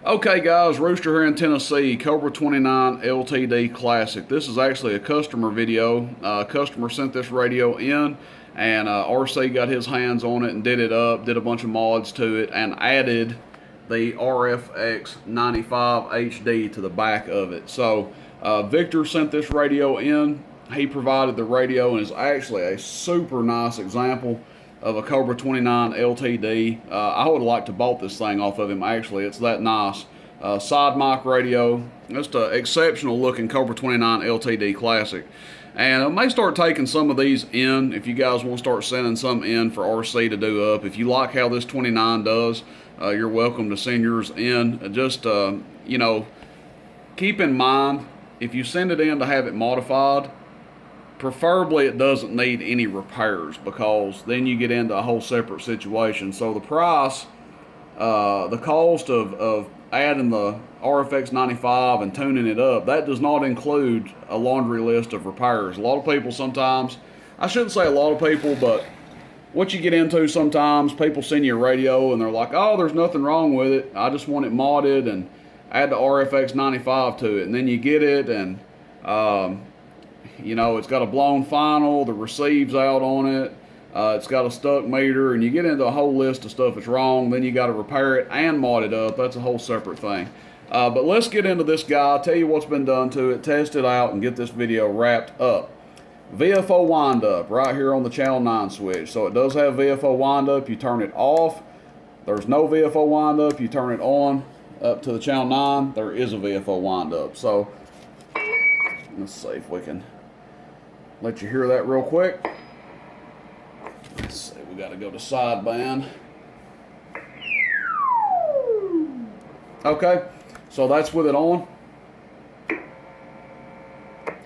Okay guys, Rooster here in Tennessee, Cobra 29 LTD Classic. This is actually a customer video. Customer sent this radio in and RC got his hands on it and did it up, did a bunch of mods to it and added the RFX 95 HD to the back of it. So Victor sent this radio in. He provided the radio and is actually a super nice example of a Cobra 29 LTD. I would like to bought this thing off of him, actually. It's that nice. Side mic radio. Just an exceptional looking Cobra 29 LTD Classic. And I may start taking some of these in if you guys want to start sending some in for RC to do up. If you like how this 29 does, you're welcome to send yours in. Just, you know, keep in mind, if you send it in to have it modified, preferably it doesn't need any repairs, because then you get into a whole separate situation. So the price, the cost of adding the RFX 95 and tuning it up, that does not include a laundry list of repairs. A lot of people sometimes, I shouldn't say a lot of people, but what you get into sometimes, people send you a radio and they're like, oh, there's nothing wrong with it, I just want it modded and add the RFX 95 to it. And then you get it and you know, it's got a blown final, the receive's out on it, it's got a stuck meter, and you get into a whole list of stuff that's wrong. Then you got to repair it and mod it up. That's a whole separate thing. But let's get into this guy, tell you what's been done to it, test it out, and get this video wrapped up. VFO wind-up right here on the channel 9 switch. So it does have VFO wind-up. You turn it off, there's no VFO wind-up. You turn it on up to the channel 9, there is a VFO wind-up. So let's see if we can let you hear that real quick. Let's see, we got to go to sideband. Okay, so that's with it on,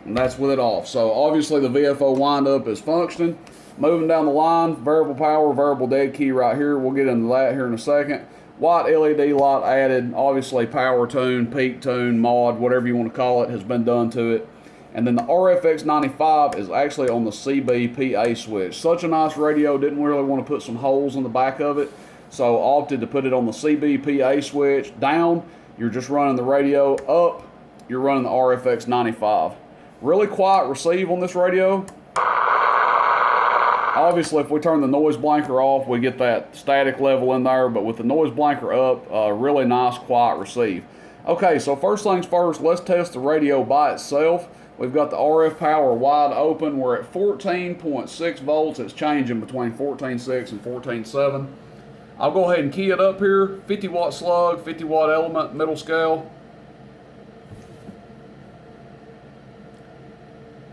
and that's with it off. So obviously the VFO windup is functioning. Moving down the line, variable power, variable dead key right here. We'll get into that here in a second. White LED light added, obviously power tune, peak tune, mod, whatever you want to call it, has been done to it. And then the RFX 95 is actually on the CB-PA switch. Such a nice radio, didn't really want to put some holes in the back of it, so opted to put it on the CB-PA switch. Down, you're just running the radio. Up, you're running the RFX 95. Really quiet receive on this radio. Obviously, if we turn the noise blanker off, we get that static level in there, but with the noise blanker up, really nice quiet receive. Okay, so first things first, let's test the radio by itself. We've got the RF power wide open. We're at 14.6 volts. It's changing between 14.6 and 14.7. I'll go ahead and key it up here. 50 watt slug, 50 watt element, middle scale.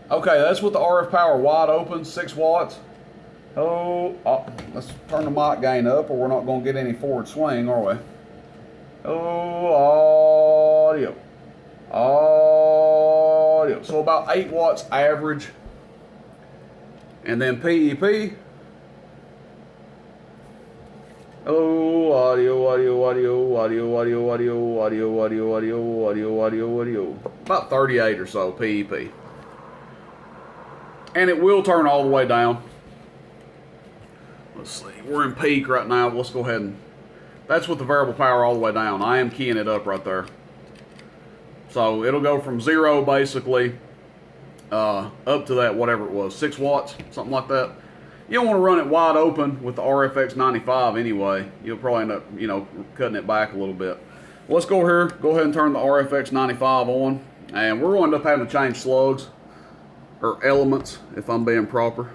Okay, that's with the RF power wide open, 6 watts. Let's turn the mic gain up or we're not going to get any forward swing, are we? Audio. So about 8 watts average. And then PEP. Audio. About 38 or so PEP. And it will turn all the way down. Let's see, we're in peak right now. Let's go ahead and, that's with the variable power all the way down. I am keying it up right there. So it'll go from 0 basically up to that, whatever it was, 6 watts, something like that. You don't want to run it wide open with the RFX 95 anyway. You'll probably end up, you know, cutting it back a little bit. Let's go here, go ahead and turn the RFX 95 on, and we're going to end up having to change slugs, or elements, if I'm being proper.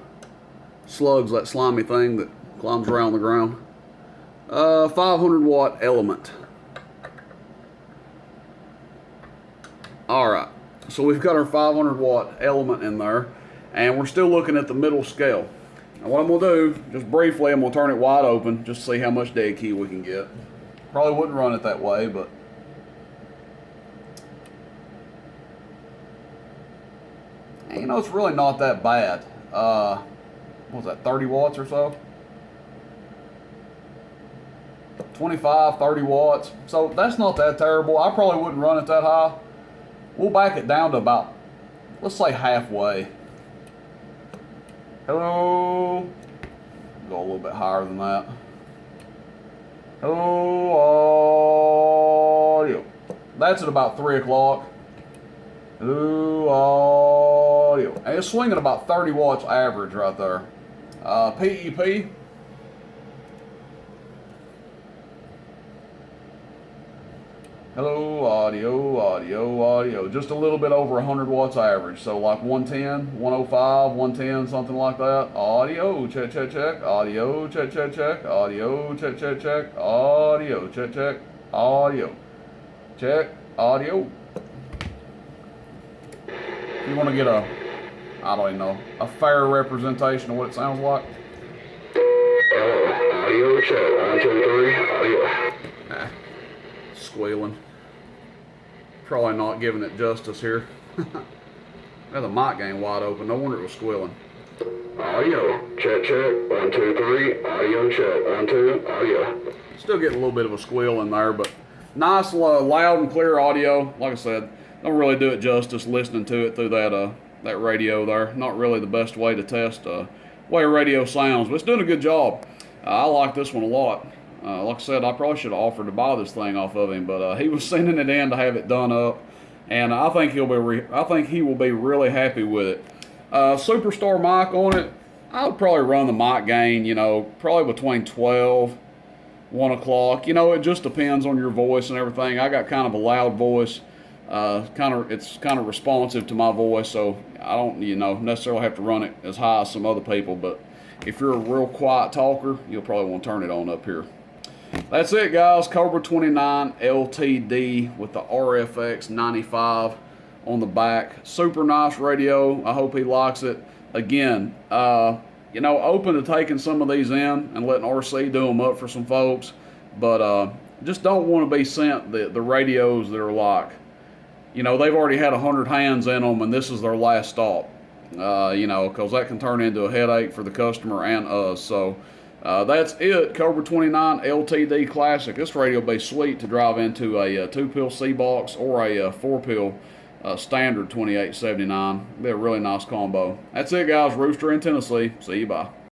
Slugs, that slimy thing that climbs around the ground. 500 watt element. Alright, so we've got our 500 watt element in there, and we're still looking at the middle scale. Now what I'm going to do, just briefly, I'm going to turn it wide open, just to see how much dead key we can get. Probably wouldn't run it that way, but you know, it's really not that bad. What was that, 30 watts or so? 25, 30 watts. So that's not that terrible. I probably wouldn't run it that high. We'll back it down to about, let's say halfway. Hello. Go a little bit higher than that. Hello, That's at about 3 o'clock. Ooh, audio. And it's swinging about 30 watts average right there. PEP. Hello, audio, audio, audio. Just a little bit over 100 watts average. So like 110, 105, 110, something like that. Audio, check, check, check. Audio, check, check, check. Audio, check, check, check. Audio, check, check. Audio. Check. Audio. If you want to get a, I don't even know, a fair representation of what it sounds like. Audio check. 1, 2, 3. Audio. Nah. Squealing. Probably not giving it justice here. Now the mic gain wide open. No wonder it was squealing. Audio check, check. 1, 2, 3. Audio check. 1, 2. Audio. Still getting a little bit of a squeal in there, but nice, loud and clear audio. Like I said, don't really do it justice listening to it through that radio there. Not really the best way to test way a radio sounds, but it's doing a good job. I like this one a lot. Like I said, I probably should have offered to buy this thing off of him, but he was sending it in to have it done up, and I think he will be really happy with it. Superstar mic on it. I would probably run the mic gain, you know, probably between 12, 1 o'clock. You know, it just depends on your voice and everything. I got kind of a loud voice. It's kind of responsive to my voice, so I don't, you know, necessarily have to run it as high as some other people. But if you're a real quiet talker, you'll probably want to turn it on up here. That's it, guys. Cobra 29 LTD with the RFX 95 on the back. Super nice radio. I hope he likes it. Again, you know, open to taking some of these in and letting RC do them up for some folks. But just don't want to be sent the radios that are like, you know, they've already had 100 hands in them and this is their last stop. You know, because that can turn into a headache for the customer and us. So that's it. Cobra 29 LTD Classic. This radio will be sweet to drive into a 2-pill C-Box or a 4-pill standard 2879. Be a really nice combo. That's it, guys. Rooster in Tennessee. See you. Bye.